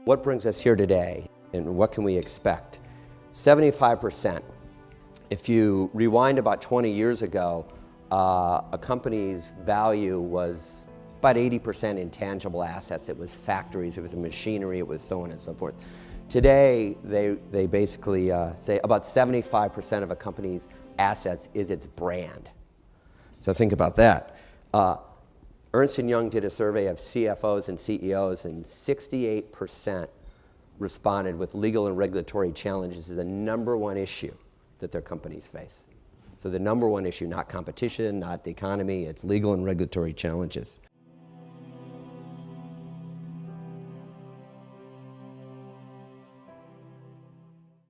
What brings us here today and what can we expect? 75%. If you rewind about 20 years ago, a company's value was about 80% intangible assets. It was factories, it was machinery, it was so on and so forth. Today, they basically say about 75% of a company's assets is its brand. So think about that. Ernst & Young did a survey of CFOs and CEOs, and 68% responded with legal and regulatory challenges is the number one issue that their companies face. So the number one issue, not competition, not the economy, it's legal and regulatory challenges.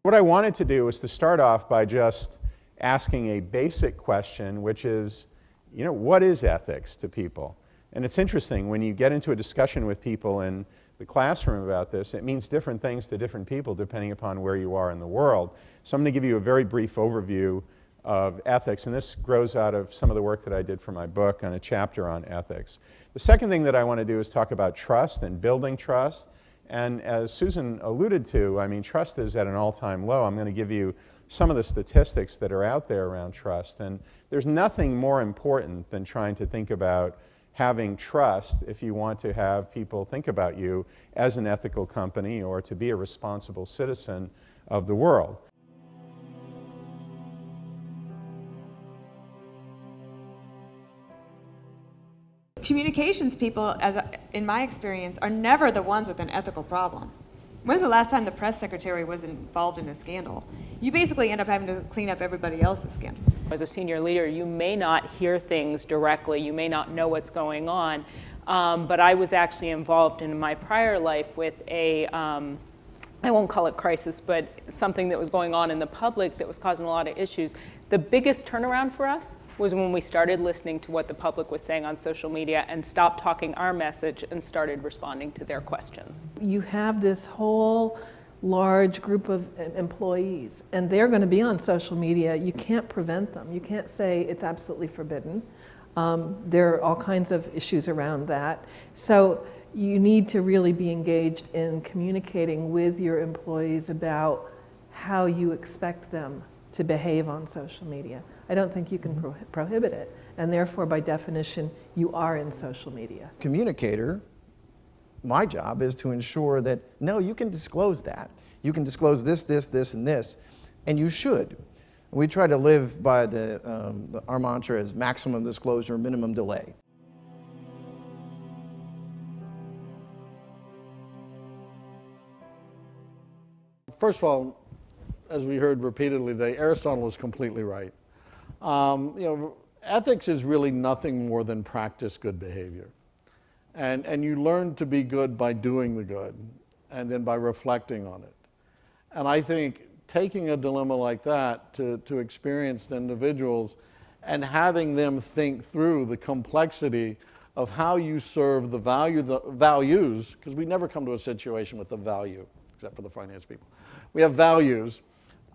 What I wanted to do was to start off by just asking a basic question, which is, what is ethics to people? And it's interesting, when you get into a discussion with people in the classroom about this, it means different things to different people depending upon where you are in the world. So I'm going to give you a very brief overview of ethics, and this grows out of some of the work that I did for my book on a chapter on ethics. The second thing that I want to do is talk about trust and building trust. And as Susan alluded to, trust is at an all-time low. I'm going to give you some of the statistics that are out there around trust. And there's nothing more important than trying to think about having trust if you want to have people think about you as an ethical company or to be a responsible citizen of the world. Communications people, in my experience, are never the ones with an ethical problem. When's the last time the press secretary was involved in a scandal? You basically end up having to clean up everybody else's scandal. As a senior leader, you may not hear things directly, you may not know what's going on, but I was actually involved in my prior life with a, I won't call it crisis, but something that was going on in the public that was causing a lot of issues. The biggest turnaround for us was when we started listening to what the public was saying on social media and stopped talking our message and started responding to their questions. You have this whole large group of employees, and they're going to be on social media. You can't prevent them. You can't say it's absolutely forbidden. There are all kinds of issues around that. So you need to really be engaged in communicating with your employees about how you expect them to behave on social media. I don't think you can prohibit it, and therefore, by definition, you are in social media. Communicator, my job is to ensure that, no, you can disclose that. You can disclose this, this, this, and this, and you should. We try to live by our mantra is maximum disclosure, minimum delay. First of all, as we heard repeatedly today, Aristotle was completely right. Ethics is really nothing more than practice good behavior. And you learn to be good by doing the good, and then by reflecting on it. And I think taking a dilemma like that to experienced individuals and having them think through the complexity of how you serve the values, because we never come to a situation with the value, except for the finance people. We have values.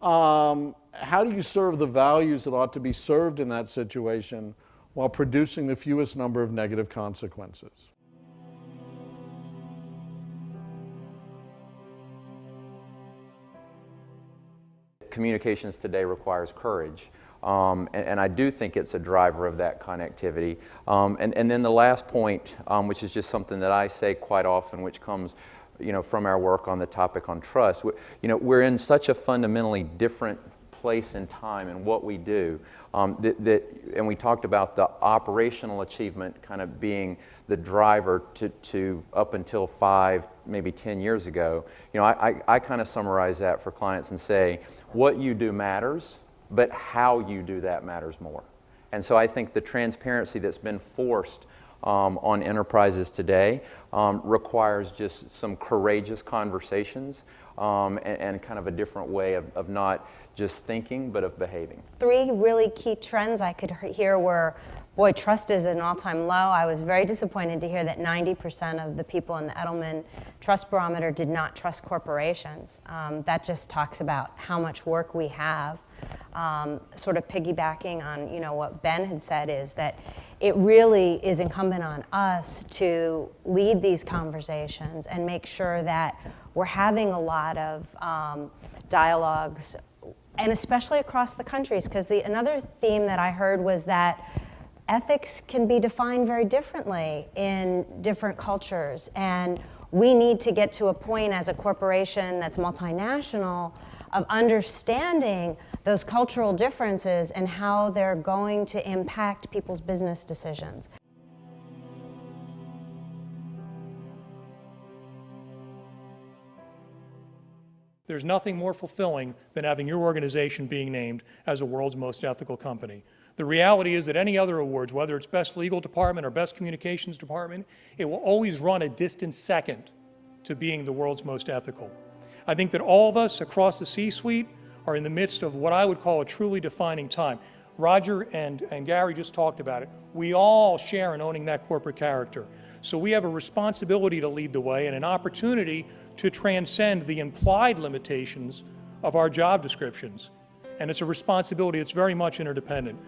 How do you serve the values that ought to be served in that situation while producing the fewest number of negative consequences? Communications today requires courage, and I do think it's a driver of that connectivity. And then the last point, which is just something that I say quite often, which comes from our work on the topic on trust. We're in such a fundamentally different place and time in what we do, and we talked about the operational achievement kind of being the driver to up until 5, maybe 10 years ago. I kind of summarize that for clients and say, what you do matters, but how you do that matters more. And so I think the transparency that's been forced on enterprises today requires just some courageous conversations and kind of a different way of not just thinking, but of behaving. 3 really key trends I could hear were, boy, trust is at an all-time low. I was very disappointed to hear that 90% of the people in the Edelman Trust Barometer did not trust corporations. That just talks about how much work we have. sort of piggybacking on, you know, what Ben had said, is that it really is incumbent on us to lead these conversations and make sure that we're having a lot of dialogues, and especially across the countries, because another theme that I heard was that ethics can be defined very differently in different cultures, and we need to get to a point as a corporation that's multinational of understanding those cultural differences and how they're going to impact people's business decisions. There's nothing more fulfilling than having your organization being named as the world's most ethical company. The reality is that any other awards, whether it's Best Legal Department or Best Communications Department, it will always run a distant second to being the world's most ethical. I think that all of us across the C-suite are in the midst of what I would call a truly defining time. Roger and Gary just talked about it. We all share in owning that corporate character. So we have a responsibility to lead the way and an opportunity to transcend the implied limitations of our job descriptions. And it's a responsibility that's very much interdependent.